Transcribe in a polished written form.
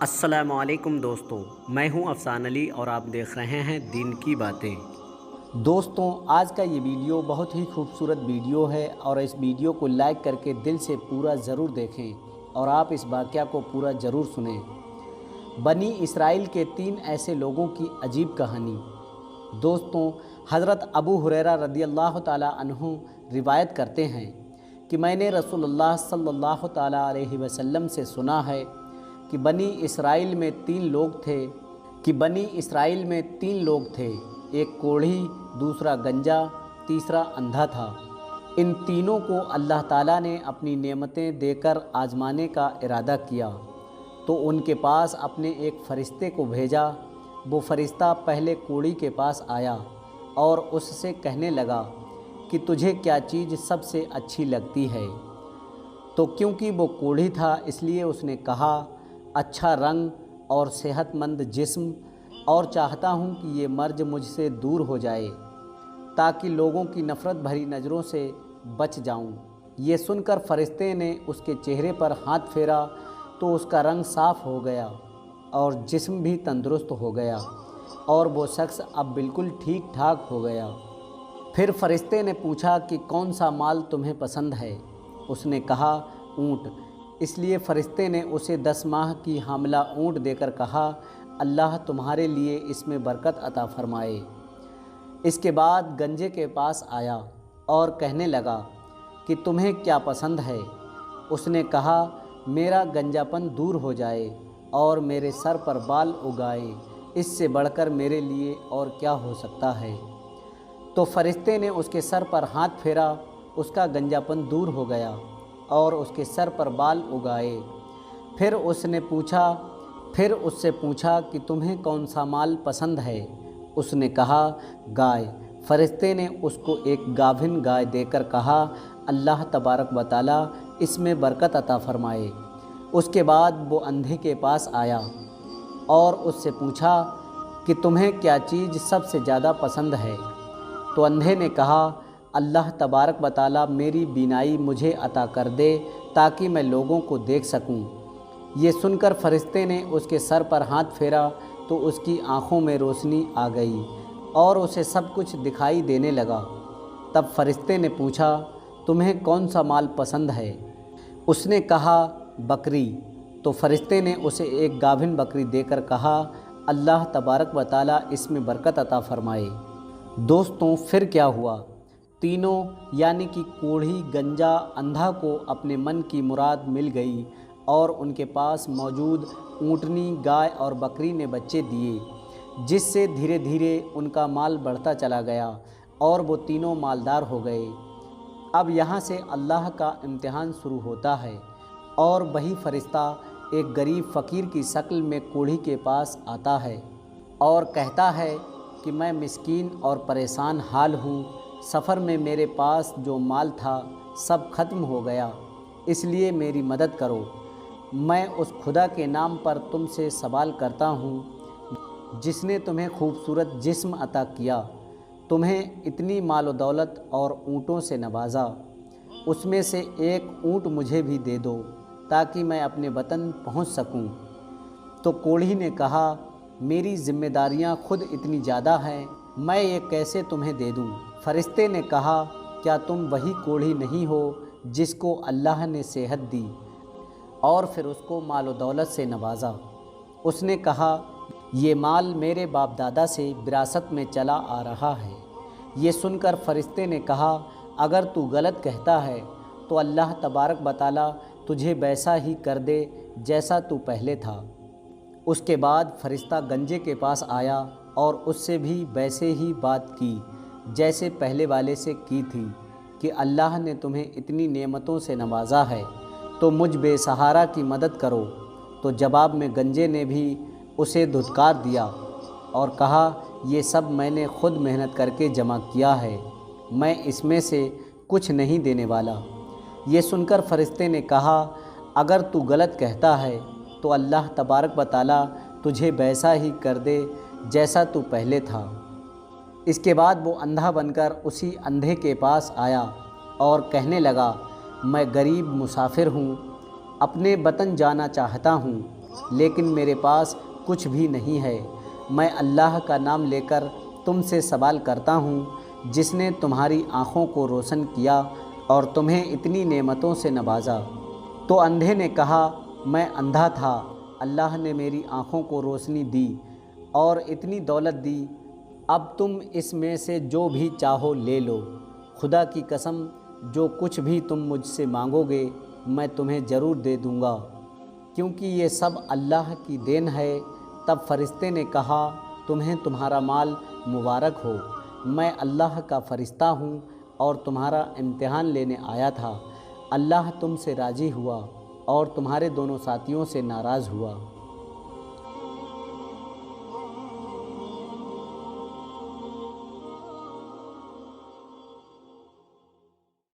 السلام علیکم دوستوں، میں ہوں افسان علی اور آپ دیکھ رہے ہیں دین کی باتیں۔ دوستوں، آج کا یہ ویڈیو بہت ہی خوبصورت ویڈیو ہے اور اس ویڈیو کو لائک کر کے دل سے پورا ضرور دیکھیں اور آپ اس واقعہ کو پورا ضرور سنیں۔ بنی اسرائیل کے 3 ایسے لوگوں کی عجیب کہانی۔ دوستوں، حضرت ابو ہریرہ رضی اللہ تعالیٰ عنہ روایت کرتے ہیں کہ میں نے رسول اللہ صلی اللہ تعالیٰ علیہ وسلم سے سنا ہے کہ بنی اسرائیل میں 3 لوگ تھے، ایک کوڑھی، دوسرا گنجا، تیسرا اندھا تھا۔ ان تینوں کو اللہ تعالیٰ نے اپنی نعمتیں دے کر آزمانے کا ارادہ کیا تو ان کے پاس اپنے ایک فرشتے کو بھیجا۔ وہ فرشتہ پہلے کوڑھی کے پاس آیا اور اس سے کہنے لگا کہ تجھے کیا چیز سب سے اچھی لگتی ہے؟ تو کیونکہ وہ کوڑھی تھا اس لیے اس نے کہا، اچھا رنگ اور صحت مند جسم، اور چاہتا ہوں کہ یہ مرض مجھ سے دور ہو جائے تاکہ لوگوں کی نفرت بھری نظروں سے بچ جاؤں۔ یہ سن کر فرشتے نے اس کے چہرے پر ہاتھ پھیرا تو اس کا رنگ صاف ہو گیا اور جسم بھی تندرست ہو گیا اور وہ شخص اب بالکل ٹھیک ٹھاک ہو گیا۔ پھر فرشتے نے پوچھا کہ کون سا مال تمہیں پسند ہے؟ اس نے کہا، اونٹ۔ اس لیے فرشتے نے اسے 10 ماہ کی حاملہ اونٹ دے کر کہا، اللہ تمہارے لیے اس میں برکت عطا فرمائے۔ اس کے بعد گنجے کے پاس آیا اور کہنے لگا کہ تمہیں کیا پسند ہے؟ اس نے کہا، میرا گنجاپن دور ہو جائے اور میرے سر پر بال اگائے، اس سے بڑھ کر میرے لیے اور کیا ہو سکتا ہے؟ تو فرشتے نے اس کے سر پر ہاتھ پھیرا، اس کا گنجاپن دور ہو گیا اور اس کے سر پر بال اگائے۔ پھر اس سے پوچھا کہ تمہیں کون سا مال پسند ہے؟ اس نے کہا، گائے۔ فرشتے نے اس کو ایک گابھن گائے دے کر کہا، اللہ تبارک و تعالیٰ اس میں برکت عطا فرمائے۔ اس کے بعد وہ اندھے کے پاس آیا اور اس سے پوچھا کہ تمہیں کیا چیز سب سے زیادہ پسند ہے؟ تو اندھے نے کہا، اللہ تبارک و تعالیٰ میری بینائی مجھے عطا کر دے تاکہ میں لوگوں کو دیکھ سکوں۔ یہ سن کر فرشتے نے اس کے سر پر ہاتھ پھیرا تو اس کی آنکھوں میں روشنی آ گئی اور اسے سب کچھ دکھائی دینے لگا۔ تب فرشتے نے پوچھا، تمہیں کون سا مال پسند ہے؟ اس نے کہا، بکری۔ تو فرشتے نے اسے ایک گابھن بکری دے کر کہا، اللہ تبارک و تعالیٰ اس میں برکت عطا فرمائے۔ دوستوں، پھر کیا ہوا؟ تینوں یعنی کہ کوڑھی، گنجا، اندھا کو اپنے من کی مراد مل گئی اور ان کے پاس موجود اونٹنی، گائے اور بکری نے بچے دیے، جس سے دھیرے دھیرے ان کا مال بڑھتا چلا گیا اور وہ تینوں مالدار ہو گئے۔ اب یہاں سے اللہ کا امتحان شروع ہوتا ہے اور وہی فرشتہ ایک غریب فقیر کی شکل میں کوڑھی کے پاس آتا ہے اور کہتا ہے کہ میں مسکین اور پریشان حال ہوں، سفر میں میرے پاس جو مال تھا سب ختم ہو گیا، اس لیے میری مدد کرو۔ میں اس خدا کے نام پر تم سے سوال کرتا ہوں جس نے تمہیں خوبصورت جسم عطا کیا، تمہیں اتنی مال و دولت اور اونٹوں سے نوازا، اس میں سے ایک اونٹ مجھے بھی دے دو تاکہ میں اپنے وطن پہنچ سکوں۔ تو کوڑھی نے کہا، میری ذمہ داریاں خود اتنی زیادہ ہیں، میں یہ کیسے تمہیں دے دوں؟ فرشتے نے کہا، کیا تم وہی کوڑھی نہیں ہو جس کو اللہ نے صحت دی اور پھر اس کو مال و دولت سے نوازا؟ اس نے کہا، یہ مال میرے باپ دادا سے وراثت میں چلا آ رہا ہے۔ یہ سن کر فرشتے نے کہا، اگر تو غلط کہتا ہے تو اللہ تبارک و تعالیٰ تجھے ویسا ہی کر دے جیسا تو پہلے تھا۔ اس کے بعد فرشتہ گنجے کے پاس آیا اور اس سے بھی ویسے ہی بات کی جیسے پہلے والے سے کی تھی کہ اللہ نے تمہیں اتنی نعمتوں سے نوازا ہے تو مجھ بے سہارا کی مدد کرو۔ تو جواب میں گنجے نے بھی اسے دھتکار دیا اور کہا، یہ سب میں نے خود محنت کر کے جمع کیا ہے، میں اس میں سے کچھ نہیں دینے والا۔ یہ سن کر فرشتے نے کہا، اگر تو غلط کہتا ہے تو اللہ تبارک و تعالیٰ تجھے ویسا ہی کر دے جیسا تو پہلے تھا۔ اس کے بعد وہ اندھا بن کر اسی اندھے کے پاس آیا اور کہنے لگا، میں غریب مسافر ہوں، اپنے وطن جانا چاہتا ہوں، لیکن میرے پاس کچھ بھی نہیں ہے۔ میں اللہ کا نام لے کر تم سے سوال کرتا ہوں جس نے تمہاری آنکھوں کو روشن کیا اور تمہیں اتنی نعمتوں سے نوازا۔ تو اندھے نے کہا میں اندھا تھا، اللہ نے میری آنکھوں کو روشنی دی اور اتنی دولت دی، اب تم اس میں سے جو بھی چاہو لے لو، خدا کی قسم جو کچھ بھی تم مجھ سے مانگو گے میں تمہیں ضرور دے دوں گا، کیونکہ یہ سب اللہ کی دین ہے۔ تب فرشتے نے کہا تمہیں تمہارا مال مبارک ہو، میں اللہ کا فرشتہ ہوں اور تمہارا امتحان لینے آیا تھا۔ اللہ تم سے راضی ہوا اور تمہارے دونوں ساتھیوں سے ناراض ہوا۔